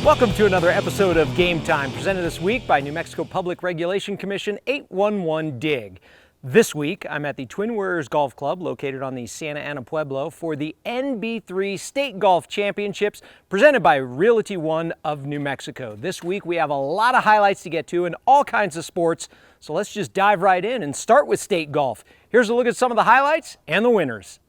Welcome to another episode of Game Time, presented this week by New Mexico Public Regulation Commission 811 DIG. This week, I'm at the Twin Warriors Golf Club located on the Santa Ana Pueblo for the NB3 State Golf Championships presented by Realty One of New Mexico. This week, we have a lot of highlights to get to in all kinds of sports, so let's just dive right in and start with state golf. Here's a look at some of the highlights and the winners.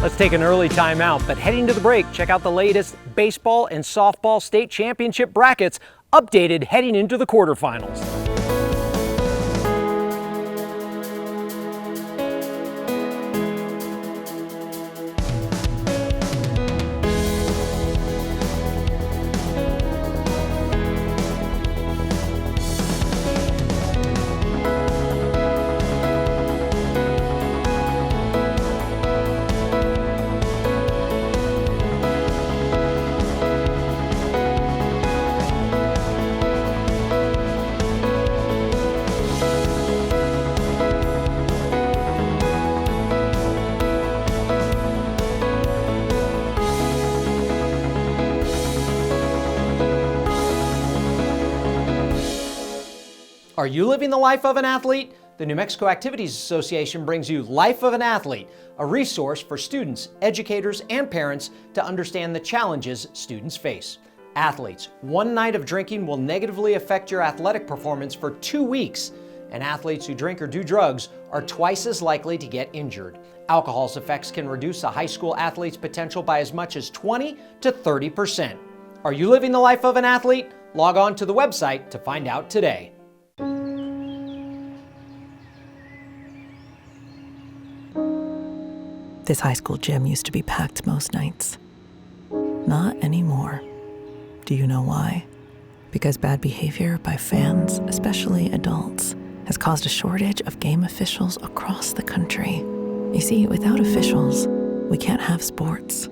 Let's take an early timeout, but heading to the break, check out the latest baseball and softball state championship brackets updated heading into the quarterfinals. Are you living the life of an athlete? The New Mexico Activities Association brings you Life of an Athlete, a resource for students, educators, and parents to understand the challenges students face. Athletes, one night of drinking will negatively affect your athletic performance for 2 weeks. and athletes who drink or do drugs are twice as likely to get injured. Alcohol's effects can reduce a high school athlete's potential by as much as 20 to 30%. Are you living the life of an athlete? Log on to the website to find out today. This high school gym used to be packed most nights. Not anymore. Do you know why? Because bad behavior by fans, especially adults, has caused a shortage of game officials across the country. You see, without officials, we can't have sports.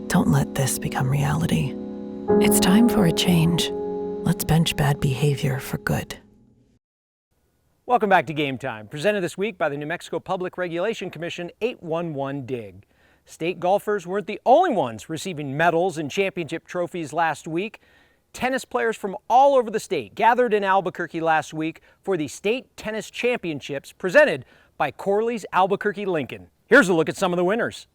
Don't let this become reality. It's time for a change. Let's bench bad behavior for good. Welcome back to Game Time, presented this week by the New Mexico Public Regulation Commission 811 DIG. State golfers weren't the only ones receiving medals and championship trophies last week. Tennis players from all over the state gathered in Albuquerque last week for the State Tennis Championships presented by Corley's Albuquerque Lincoln. Here's a look at some of the winners.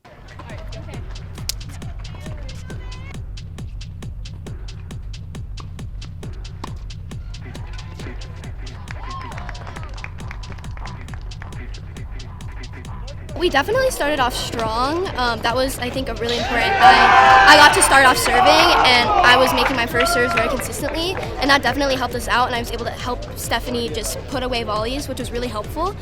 We definitely started off strong. That was, I think, a really important. I got to start off serving, and I was making my first serves very consistently, and that definitely helped us out, and I was able to help Stephanie just put away volleys, which was really helpful.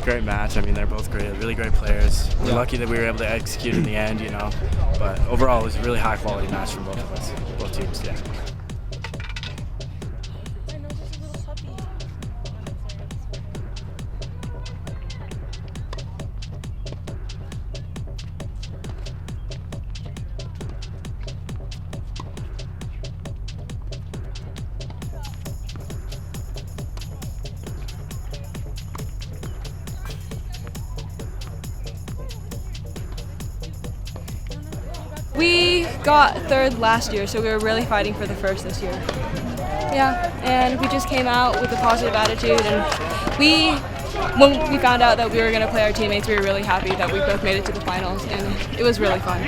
Great match. I mean, they're both great, really great players. We're lucky that we were able to execute in the end, you know. But overall, it was a really high quality match from both of us, both teams. Yeah. We got third last year, so we were really fighting for the first this year. Yeah, and we just came out with a positive attitude, and when we found out that we were going to play our teammates, we were really happy that we both made it to the finals, and it was really fun.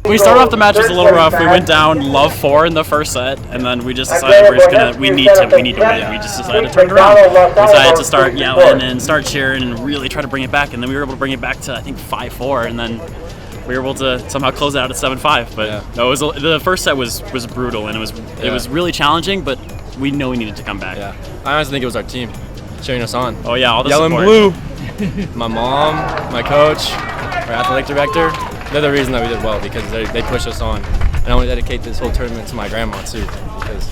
We started off the match just a little rough. We went down love 4 in the first set, and then we just decided we need to win. We just decided to turn it around. We decided to start yelling and start cheering and really try to bring it back, and then we were able to bring it back to, I think, 5-4, and then we were able to somehow close it out at 7-5. But no, the first set was brutal, and it was really challenging, but we know we needed to come back. Yeah, I honestly think it was our team cheering us on. Oh yeah, all the Yelling support. Blue. My mom, my coach, our athletic director. They're the reason that we did well, because they pushed us on. And I want to dedicate this whole tournament to my grandma too, because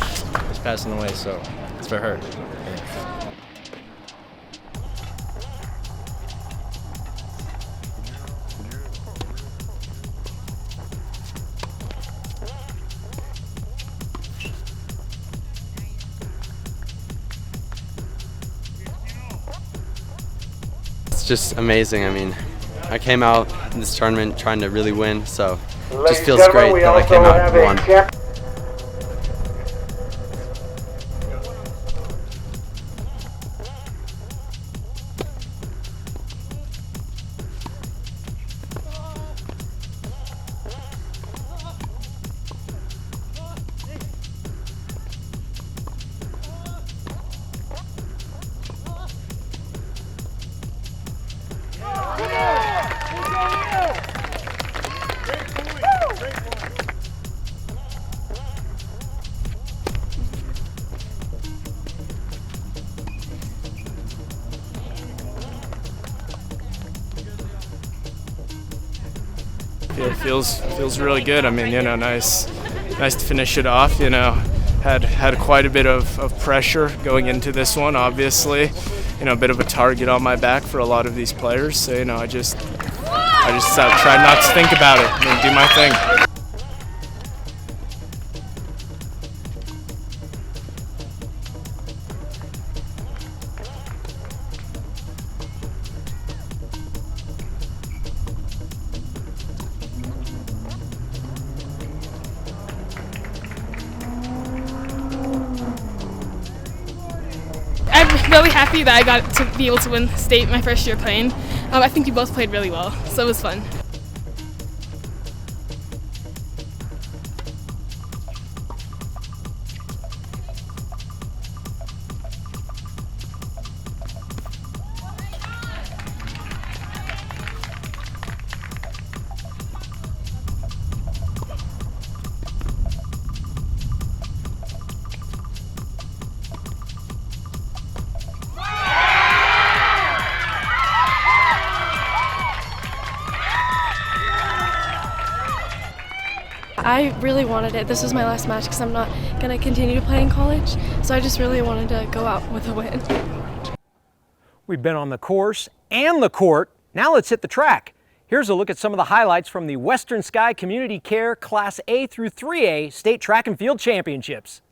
she's passing away, so it's for her. Yeah. It's just amazing. I mean, I came out in this tournament trying to really win, so it just feels great that I came out and won. It feels really good. I mean, nice to finish it off. Had quite a bit of pressure going into this one. Obviously, a bit of a target on my back for a lot of these players. So I just try not to think about it and do my thing. I'm really happy that I got to be able to win state my first year playing. I think we both played really well, so it was fun. I really wanted it. This was my last match because I'm not going to continue to play in college. So I just really wanted to go out with a win. We've been on the course and the court. Now let's hit the track. Here's a look at some of the highlights from the Western Sky Community Care Class A through 3A State Track and Field Championships.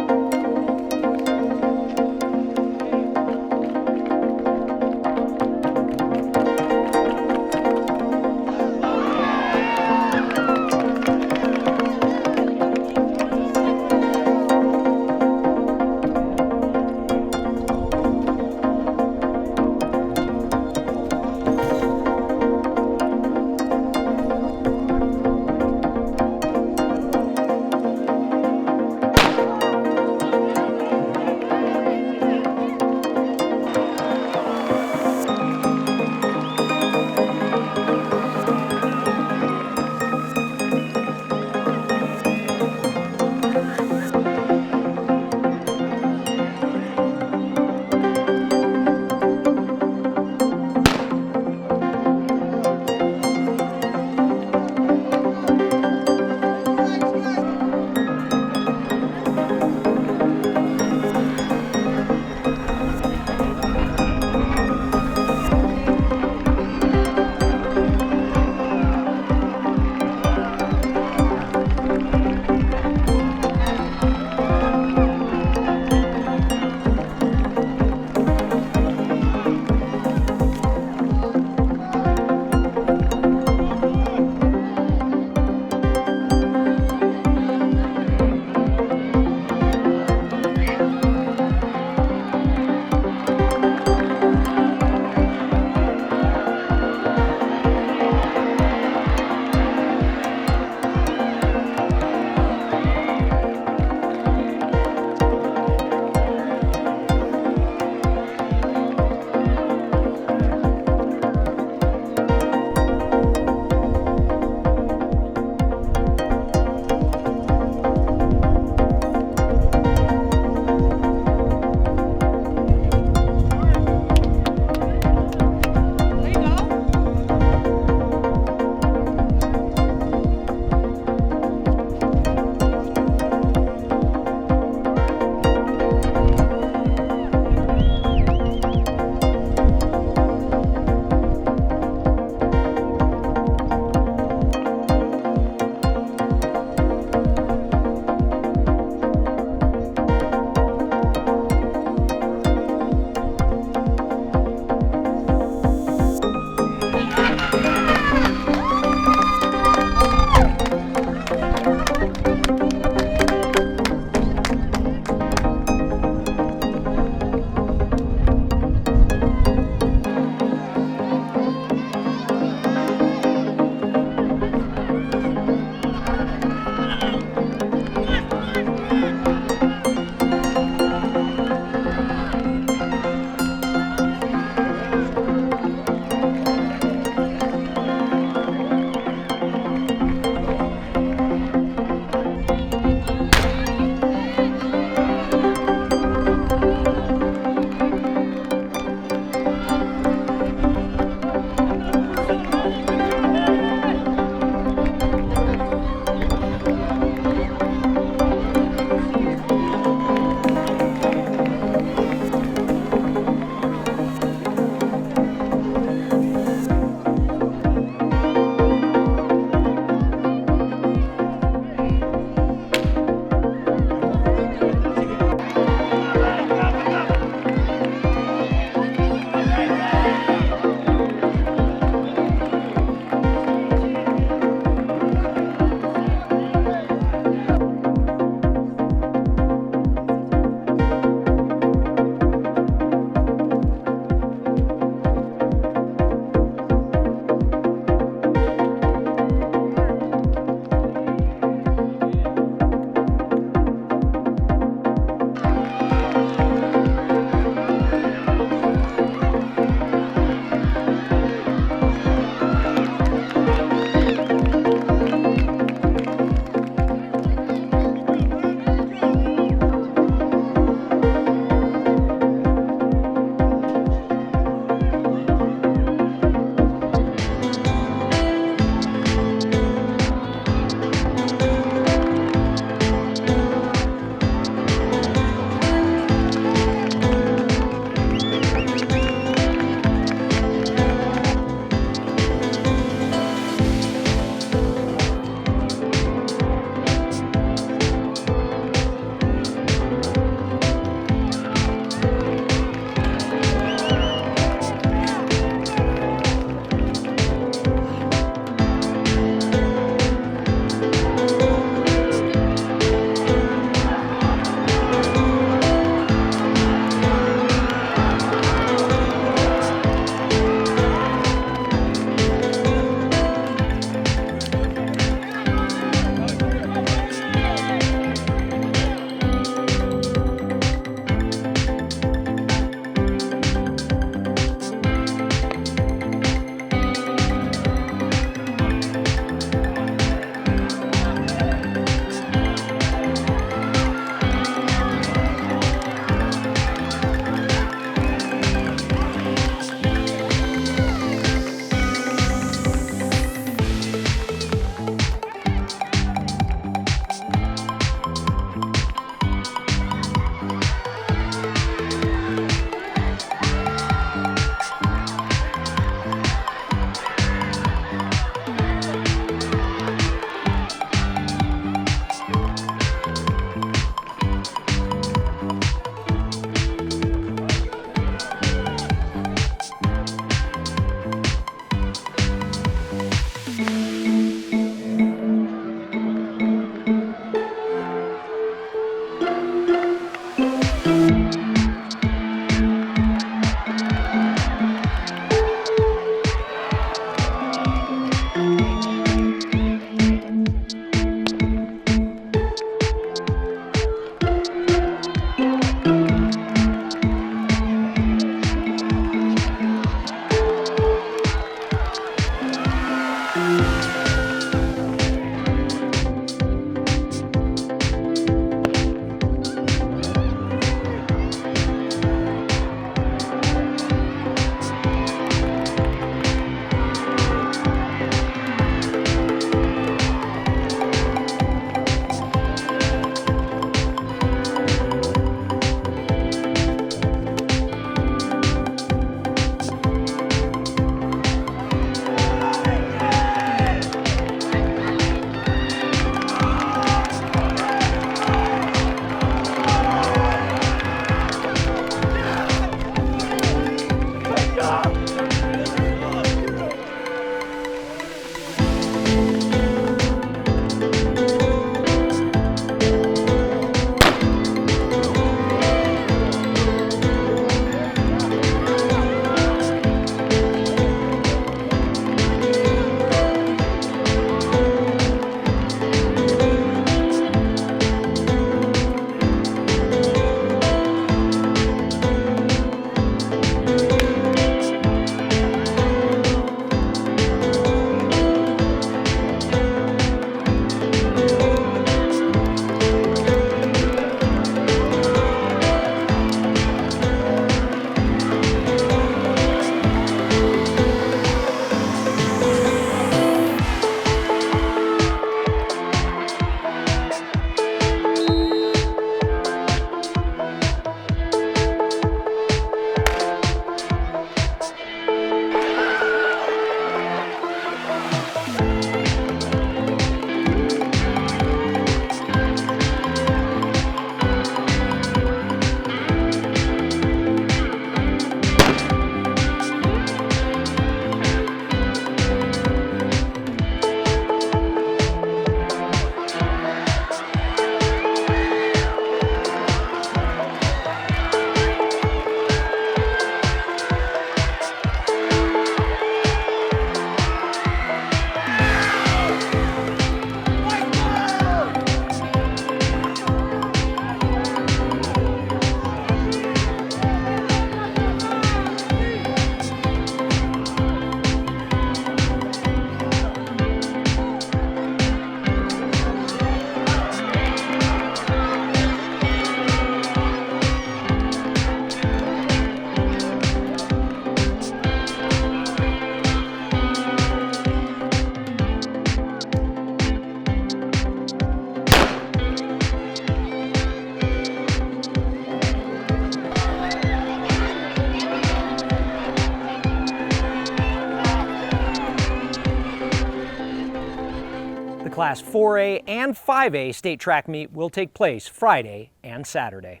Class 4A and 5A state track meet will take place Friday and Saturday.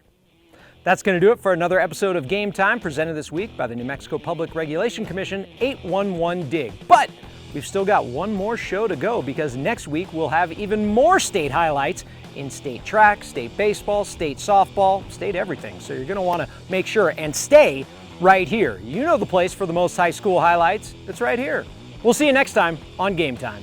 That's going to do it for another episode of Game Time, presented this week by the New Mexico Public Regulation Commission 811 DIG. But we've still got one more show to go, because next week we'll have even more state highlights in state track, state baseball, state softball, state everything. So you're going to want to make sure and stay right here. You know the place for the most high school highlights. It's right here. We'll see you next time on Game Time.